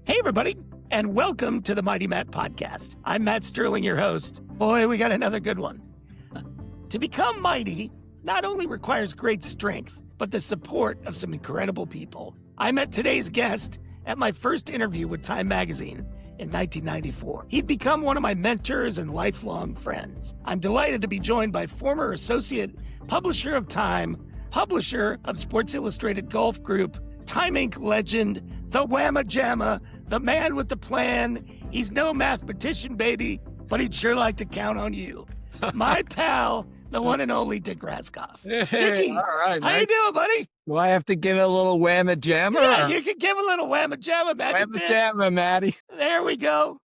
Hey, everybody, and welcome to the Mighty Matt Podcast. I'm Matt Sterling, your host. Boy, we got another good one. To become mighty not only requires great strength, but the support of some incredible people. I met today's guest at my first interview with Time Magazine in 1994. He'd become one of my mentors and lifelong friends. I'm delighted to be joined by former associate publisher of Time, publisher of Sports Illustrated Golf Group, Time Inc. legend, the Whamma Jamma, the man with the plan. He's no mathematician, baby, but he'd sure like to count on you. My pal, the one and only Dick Raskopf. Dickie, all right, how you doing, buddy? Do I have to give it a little whamma jamma? Yeah, you can give a little Whamma Jamma, Magic Whamma Dick. jamma, Matty. There we go.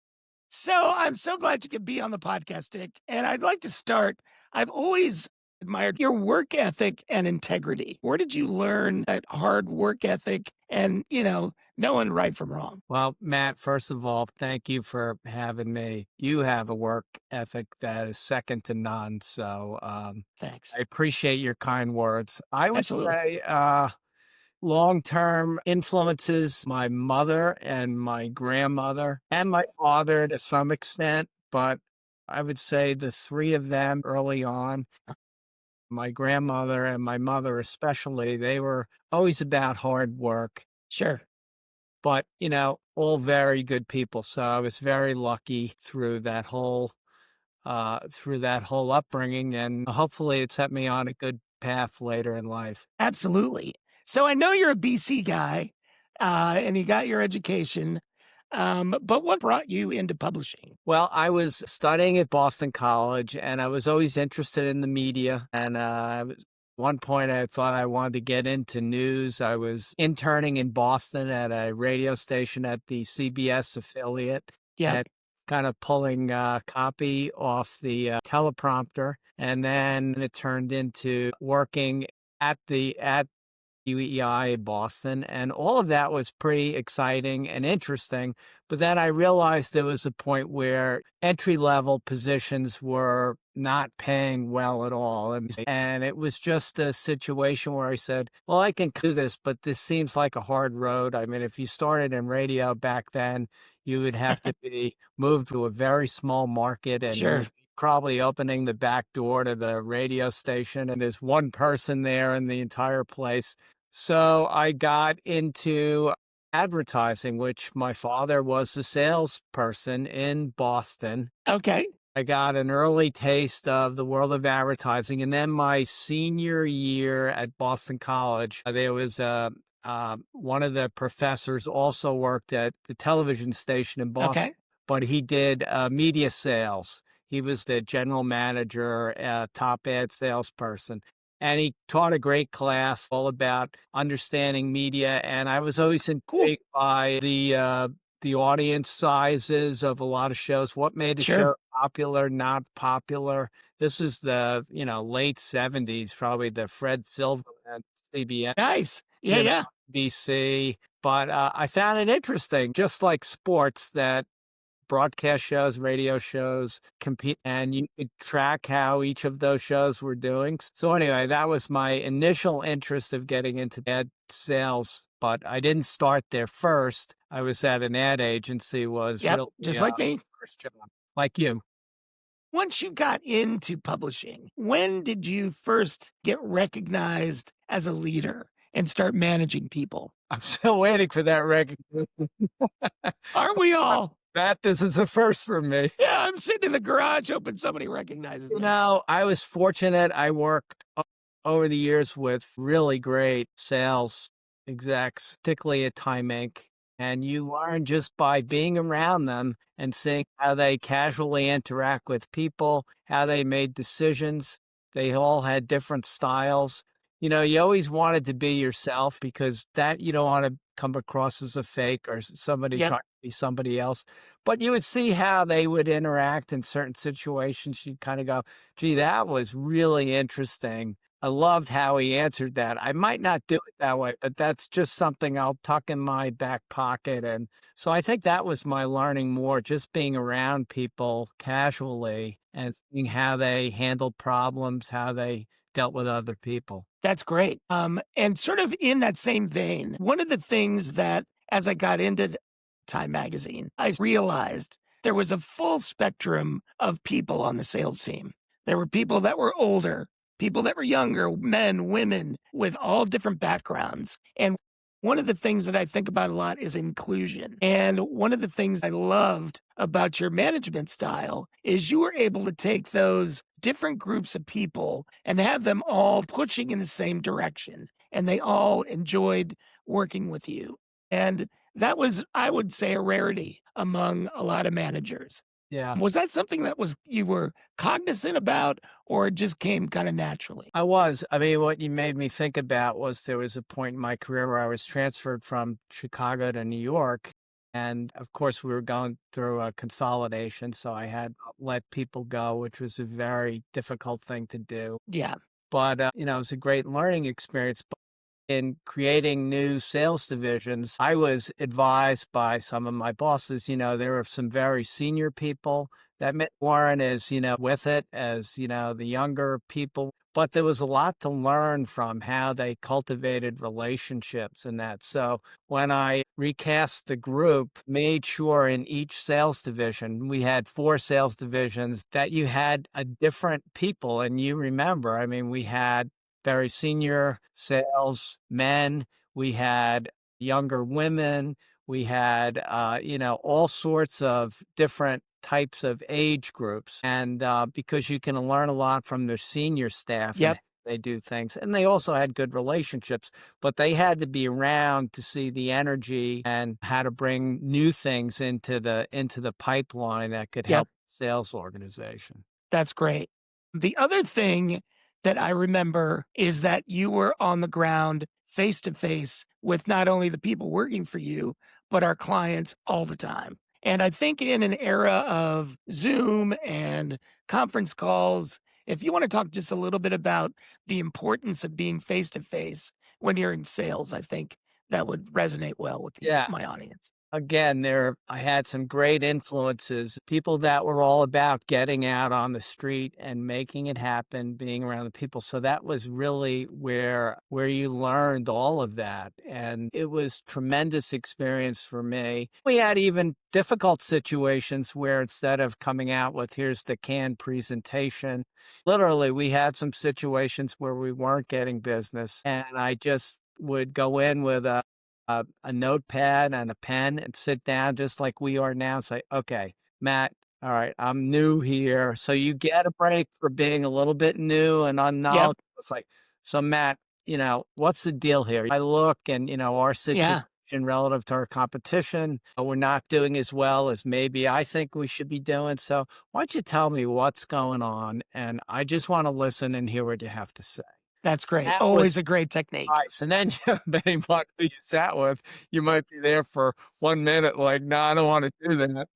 So I'm so glad you could be on the podcast, Dick. And I'd like to start. I've always admired your work ethic and integrity. Where did you learn that hard work ethic and, knowing right from wrong? Well, Matt, first of all, thank you for having me. You have a work ethic that is second to none. So Thanks. I appreciate your kind words. I would Absolutely. say long-term influences, my mother and my grandmother and my father to some extent, but I would say the three of them early on, my grandmother and my mother especially, they were always about hard work, Sure. but, all very good people. So I was very lucky through that whole upbringing, and hopefully it set me on a good path later in life. Absolutely. So I know you're a BC guy, and you got your education, but what brought you into publishing? Well, I was studying at Boston College, and I was always interested in the media. And one point, I thought I wanted to get into news. I was interning in Boston at a radio station at the CBS affiliate, Yeah. and kind of pulling copy off the teleprompter. And then it turned into working at UEI in Boston, and all of that was pretty exciting and interesting. But then I realized there was a point where entry-level positions were not paying well at all. And it was just a situation where I said, well, I can do this, but this seems like a hard road. I mean, if you started in radio back then, you would have to be moved to a very small market, and Sure. probably opening the back door to the radio station, and there's one person there in the entire place. So I got into advertising, which my father was a salesperson in Boston. Okay. I got an early taste of the world of advertising. And then my senior year at Boston College, there was one of the professors also worked at the television station in Boston, Okay. but he did media sales. He was the general manager, top ad salesperson. And he taught a great class all about understanding media. And I was always intrigued by the audience sizes of a lot of shows, what made a Sure. show popular, not popular. This was the, late 70s, probably the Fred Silverman, CBS, Nice. Yeah. BC. But I found it interesting, just like sports, that broadcast shows, radio shows compete, and you could track how each of those shows were doing. So anyway, that was my initial interest of getting into ad sales, but I didn't start there first. I was at an ad agency, was Yep. really Just like me. first job, like you. Once you got into publishing, when did you first get recognized as a leader and start managing people? I'm still waiting for that recognition. Aren't we all? Matt, this is a first for me. Yeah, I'm sitting in the garage hoping somebody recognizes me. I was fortunate. I worked over the years with really great sales execs, particularly at Time Inc. And you learn just by being around them and seeing how they casually interact with people, how they made decisions. They all had different styles. You always wanted to be yourself, because that you don't want to come across as a fake or somebody Yep. trying to be somebody else. But you would see how they would interact in certain situations. You'd kind of go, gee, that was really interesting. I loved how he answered that. I might not do it that way, but that's just something I'll tuck in my back pocket. And so I think that was my learning more, just being around people casually and seeing how they handled problems, how they dealt with other people. That's great. And sort of in that same vein, one of the things that as I got into Time magazine, I realized there was a full spectrum of people on the sales team. There were people that were older, people that were younger, men, women, with all different backgrounds. And one of the things that I think about a lot is inclusion. And one of the things I loved about your management style is you were able to take those different groups of people and have them all pushing in the same direction. And they all enjoyed working with you. And that was, I would say, a rarity among a lot of managers. Yeah. Was that something that was you were cognizant about, or it just came kind of naturally? I was. I mean, what you made me think about was there was a point in my career where I was transferred from Chicago to New York. And of course, we were going through a consolidation. So I had to let people go, which was a very difficult thing to do. Yeah. But, it was a great learning experience. But in creating new sales divisions, I was advised by some of my bosses, there were some very senior people that weren't as, with it as, the younger people. But there was a lot to learn from how they cultivated relationships and that. So when I recast the group, made sure in each sales division, we had 4 sales divisions, that you had a different people. And you remember, I mean, we had very senior sales men, we had younger women, we had, all sorts of different types of age groups. And because you can learn a lot from their senior staff and Yep. they do things. And they also had good relationships, but they had to be around to see the energy and how to bring new things into the pipeline that could Yep. help the sales organization. That's great. The other thing that I remember is that you were on the ground face to face with not only the people working for you, but our clients all the time. And I think in an era of Zoom and conference calls, if you want to talk just a little bit about the importance of being face to face when you're in sales, I think that would resonate well with Yeah. my audience. Again, I had some great influences, people that were all about getting out on the street and making it happen, being around the people. So that was really where you learned all of that. And it was tremendous experience for me. We had even difficult situations where instead of coming out with, here's the canned presentation, literally we had some situations where we weren't getting business. And I just would go in with a notepad and a pen and sit down just like we are now and say, okay, Matt, all right, I'm new here. So you get a break for being a little bit new and Yep. unknowledgeable. It's like, so Matt, what's the deal here? I look and, our situation Yeah. relative to our competition, we're not doing as well as maybe I think we should be doing. So why don't you tell me what's going on? And I just want to listen and hear what you have to say. That's great. That was Always a great technique. nice. And then depending on who you sat with, you might be there for 1 minute, like, no, I don't want to do that.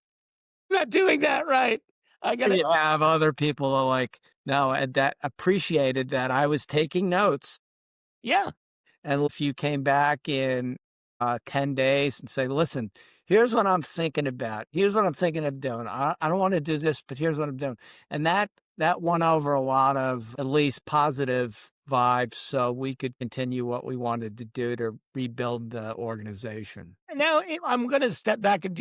Not doing that right. I got to, You have other people are like, no, and that appreciated that I was taking notes. yeah. And if you came back in 10 days and say, listen, here's what I'm thinking about. Here's what I'm thinking of doing. I don't want to do this, but here's what I'm doing. And that won over a lot of at least positive vibes so we could continue what we wanted to do to rebuild the organization. Now, I'm going to step back and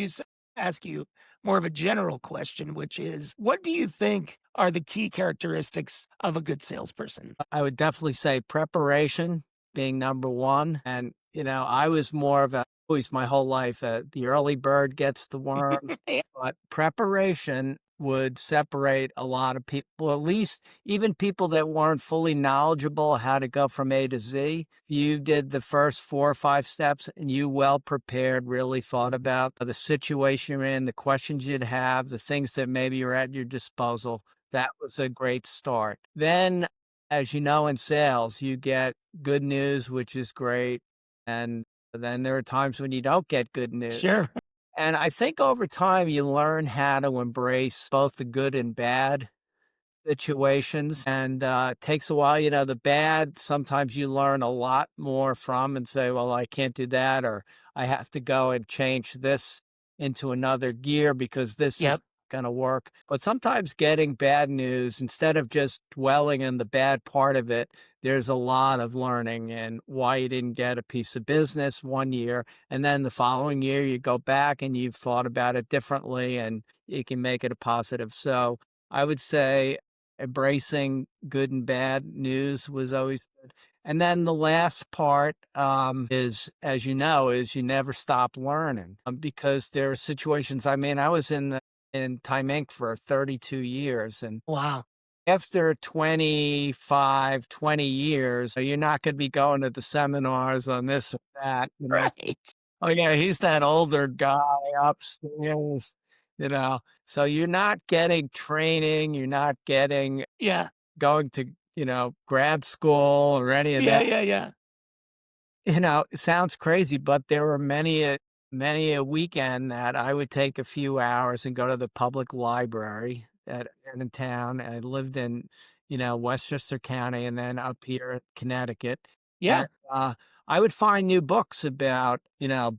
ask you more of a general question, which is what do you think are the key characteristics of a good salesperson? I would definitely say preparation being number one. And, I was more of always my whole life, the early bird gets the worm, Yeah. but preparation would separate a lot of people, at least even people that weren't fully knowledgeable how to go from A to Z. You did the first 4 or 5 steps and you well prepared, really thought about the situation you're in, the questions you'd have, the things that maybe are at your disposal. That was a great start. Then, as you know, in sales, you get good news, which is great. And then there are times when you don't get good news. Sure. And I think over time, you learn how to embrace both the good and bad situations. And it takes a while. The bad, sometimes you learn a lot more from and say, well, I can't do that, or I have to go and change this into another gear because this is Yep. going to work. But sometimes getting bad news, instead of just dwelling in the bad part of it, there's a lot of learning and why you didn't get a piece of business one year. And then the following year, you go back and you've thought about it differently and you can make it a positive. So I would say embracing good and bad news was always good. And then the last part is, as you know, is you never stop learning because there are situations. I mean, I was in Time Inc. for 32 years, and Wow. after 25, 20 years, you're not going to be going to the seminars on this or that. Right. Oh yeah, he's that older guy upstairs. So you're not getting training. You're not getting Yeah. going to grad school or any of Yeah. that. Yeah. Yeah. It sounds crazy, but there were many a weekend that I would take a few hours and go to the public library in town. I lived in, Westchester County and then up here in Connecticut. Yeah. And I would find new books about,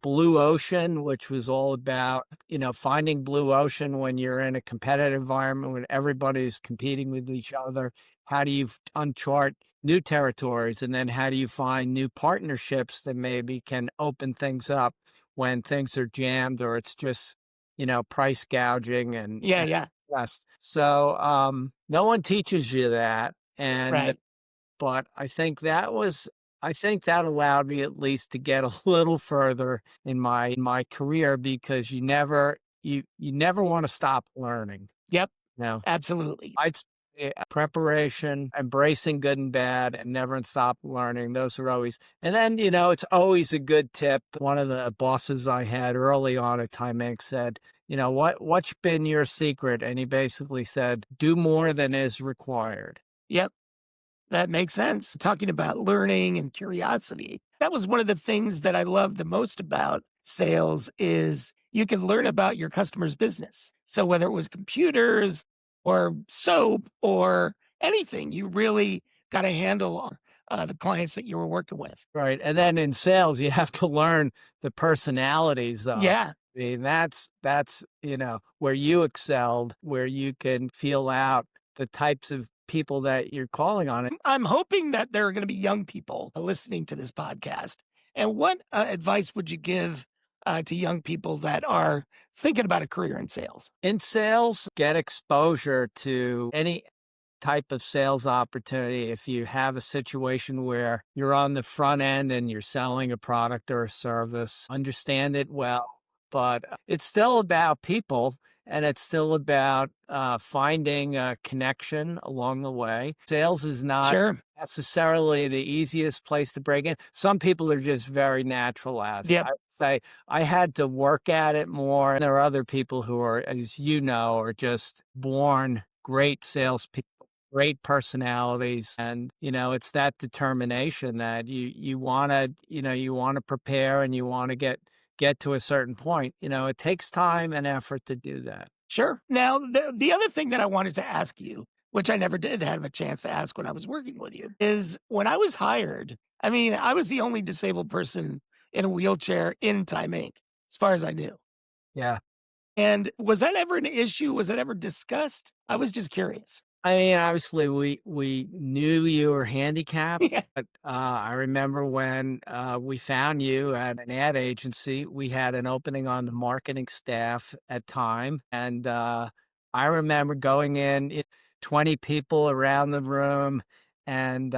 blue ocean, which was all about, finding blue ocean when you're in a competitive environment, when everybody's competing with each other. How do you unchart new territories? And then how do you find new partnerships that maybe can open things up when things are jammed or it's just, price gouging Yeah. and Yeah. less. So no one teaches you that. And Right. but I think that allowed me at least to get a little further in my career because you never want to stop learning. Yep. No. Absolutely. I'd say preparation, embracing good and bad, and never stop learning. Those are always, and then, it's always a good tip. One of the bosses I had early on at Time Inc. said, what's been your secret? And he basically said, do more than is required. Yep. That makes sense. Talking about learning and curiosity. That was one of the things that I love the most about sales is you can learn about your customer's business. So whether it was computers or soap or anything, you really got a handle on the clients that you were working with. Right. And then in sales, you have to learn the personalities of. Yeah. I mean, that's, where you excelled, where you can feel out the types of people that you're calling on. I'm hoping that there are going to be young people listening to this podcast. And what advice would you give to young people that are thinking about a career in sales? In sales, get exposure to any type of sales opportunity. If you have a situation where you're on the front end and you're selling a product or a service, understand it well. But it's still about people and it's still about finding a connection along the way. Sales is not Sure. necessarily the easiest place to break in. Some people are just very natural at it. Yep. I would say I had to work at it more. And there are other people who are, as you know, are just born great salespeople, great personalities. And, it's that determination that you want to, you want to prepare and you want to get to a certain point. It takes time and effort to do that. Sure. Now, the other thing that I wanted to ask you, which I never did have a chance to ask when I was working with you, is when I was hired, I mean, I was the only disabled person in a wheelchair in Time Inc., as far as I knew. Yeah. And was that ever an issue? Was that ever discussed? I was just curious. I mean, obviously, we knew you were handicapped, Yeah. but I remember when we found you at an ad agency, we had an opening on the marketing staff at Time, and I remember going in, 20 people around the room, and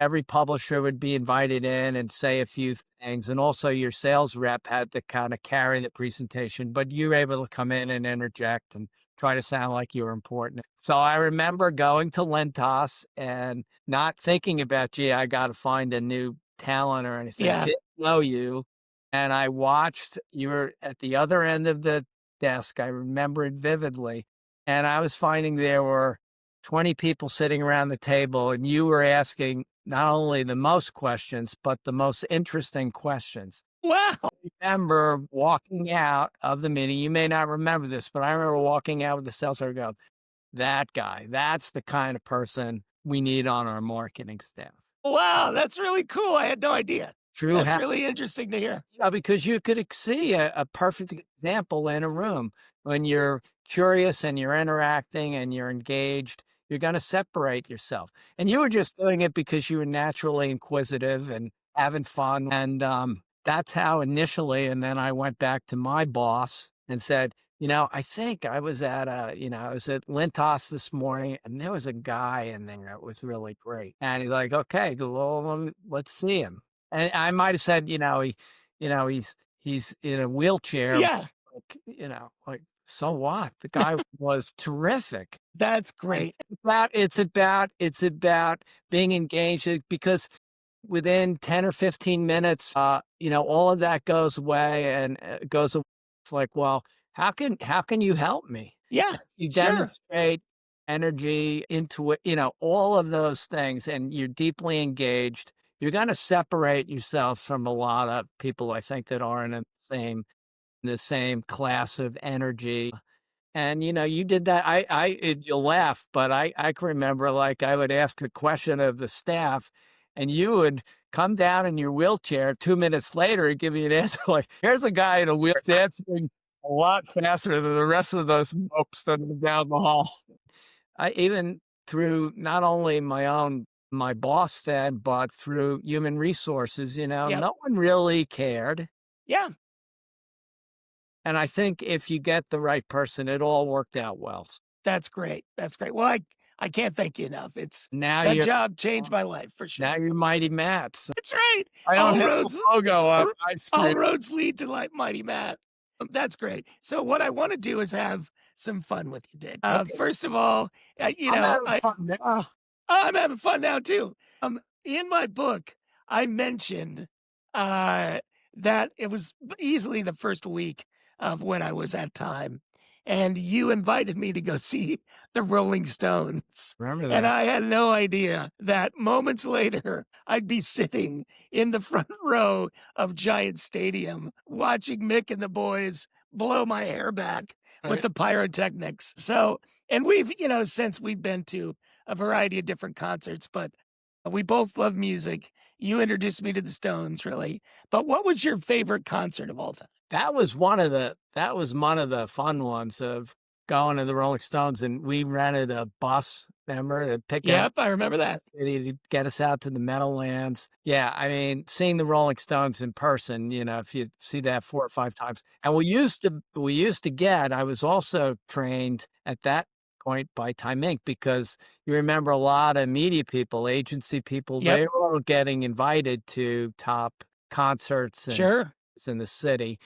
every publisher would be invited in and say a few things, and also your sales rep had to kind of carry the presentation, but you were able to come in and interject and try to sound like you were important. So I remember going to Lentos and not thinking about, gee, I got to find a new talent or anything. Yeah. Didn't know you. And I watched, you were at the other end of the desk. I remember it vividly. And I was finding there were 20 people sitting around the table and you were asking not only the most questions, but the most interesting questions. Wow. Remember walking out of the meeting. You may not remember this, but I remember walking out with the sales rep go, that guy, that's the kind of person we need on our marketing staff. Wow. That's really cool. I had no idea. true That's happiness. really interesting to hear. Yeah, because you could see a perfect example in a room. When you're curious and you're interacting and you're engaged, you're going to separate yourself. And you were just doing it because you were naturally inquisitive and having fun. And that's how initially. And then I went back to my boss and said, I think I was I was at Lintos this morning and there was a guy in there that was really great. And he's like, okay, well, let's see him. And I might have said, he's in a wheelchair, Yeah, like, so what? The guy was terrific. that's And great. it's about being engaged because within 10 or 15 minutes, all of that goes away and goes away. It's like, well, how can you help me? Yeah, You sure. demonstrate energy into it, all of those things, and you're deeply engaged. You're going to separate yourself from a lot of people, I think, that aren't in the same class of energy. And you did that. You'll laugh, but I can remember, like, I would ask a question of the staff, and you would come down in your wheelchair 2 minutes later and give me an answer like, "Here's a guy in a wheelchair answering a lot faster than the rest of those folks that are down the hall." I even through not only my boss then, but through human resources, Yep. no one really cared. Yeah, And I think if you get the right person, it all worked out well. that's great. That's great. Well, I can't thank you enough. Now That you're job changed my life for sure. now you're Mighty Mats. That's right. I don't All have the roads logo on all my all screen. roads lead to like Mighty Matt. That's great. So what I want to do is have some fun with you, Dick. Okay. First of all, I'm having fun now. I'm having fun now too. In my book, I mentioned uh, that it was easily the first week of when I was at Time, and you invited me to go see the Rolling Stones. Remember And that. I had no idea that moments later, I'd be sitting in the front row of Giant Stadium watching Mick and the boys blow my hair back with Right. the pyrotechnics. So, and we've, since we've been to a variety of different concerts, but we both love music. You introduced me to the Stones, really. But what was your favorite concert of all time? That was one of the fun ones of going to the Rolling Stones, and we rented a bus, remember, to pick up Yep, I remember that. city to get us out to the Meadowlands. Yeah, I mean, seeing the Rolling Stones in person, if you see that 4 or 5 times. And we used to get, I was also trained at that point by Time Inc. because you remember a lot of media people, agency people, Yep, they were all getting invited to top concerts and sure. in the city.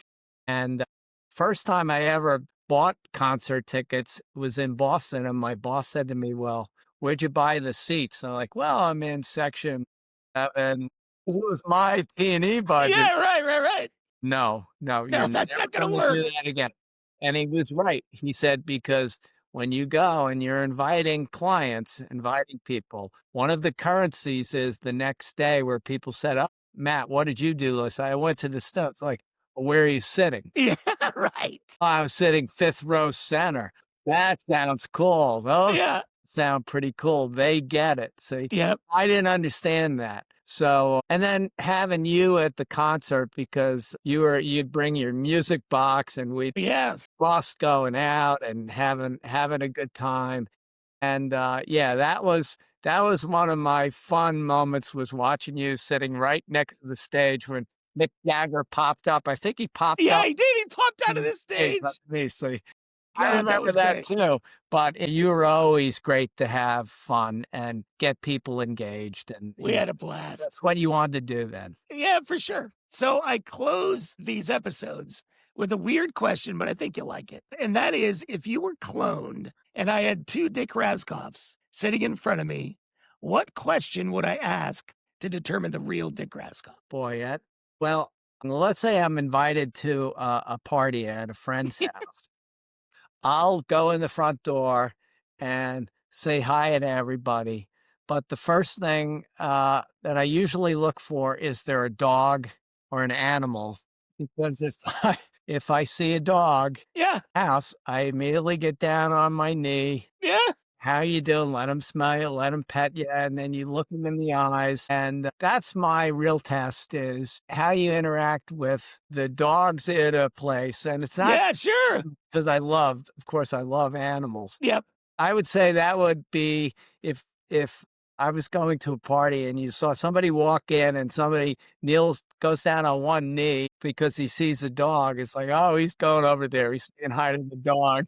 And first time I ever bought concert tickets was in Boston, and my boss said to me, "Well, where'd you buy the seats?" And I'm like, "Well, I'm in section 7." It was my T&E budget. Yeah, right. No, no, you're No, that's never not going to gonna do work. that again. And he was right. He said, because when you go and you're inviting clients, inviting people, one of the currencies is the next day where people said, "Oh, Matt, what did you do?" I said, "I went to the Stones." Like, "Well, where are you sitting?" Yeah, right. "I was sitting 5th row center." "That sounds cool. Those Yeah, sound pretty cool." They get it. See, yep, I didn't understand that. So, and then having you at the concert because you'd bring your music box and we'd yeah. bust going out and having a good time. And yeah, that was one of my fun moments was watching you sitting right next to the stage when Mick Jagger popped up. I think he popped Yeah, up he did. He popped out of on the stage, let stage. me see. I God, that remember was that great. too. But you were always great to have fun and get people engaged, and We had a that's, blast. that's what you wanted to do then. Yeah, for sure. So I close these episodes with a weird question, but I think you'll like it. And that is, if you were cloned and I had two Dick Raskopfs sitting in front of me, what question would I ask to determine the real Dick Raskoff? Boy, well, let's say I'm invited to a party at a friend's house. I'll go in the front door and say hi to everybody. But the first thing that I usually look for is there a dog or an animal? Because if I see a dog Yeah, house, I immediately get down on my knee yeah, how you doing? Let them smell you, let them pet you, and then you look them in the eyes. And that's my real test is how you interact with the dogs in a place. And it's not Yeah, sure. because of course, I love animals. Yep. I would say that would be if I was going to a party and you saw somebody walk in and somebody goes down on one knee because he sees a dog. It's like, oh, he's going over there. He's saying hi to the dog.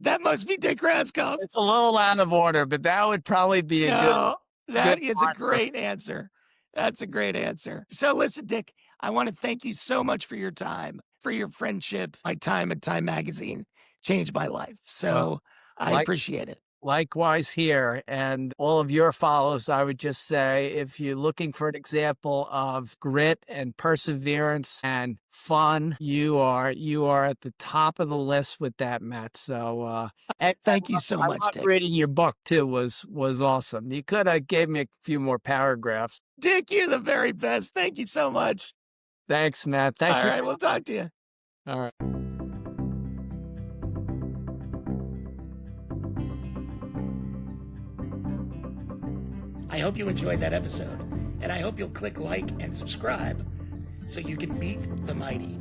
That must be Dick Raskopf. It's a little out of order, but that would probably be a No, good that is a partner. great answer. That's a great answer. So listen, Dick, I want to thank you so much for your time, for your friendship. My time at Time Magazine changed my life. So I like- appreciate it. Likewise here, and all of your follows, I would just say, if you're looking for an example of grit and perseverance and fun, you are at the top of the list with that, Matt. So, and Thank you so I much, love Dick. reading your book too. Was awesome. You could have gave me a few more paragraphs. Dick, you're the very best. Thank you so much. Thanks, Matt. Thanks All for right, we'll talk to you. all right. I hope you enjoyed that episode, and I hope you'll click like and subscribe so you can meet the mighty.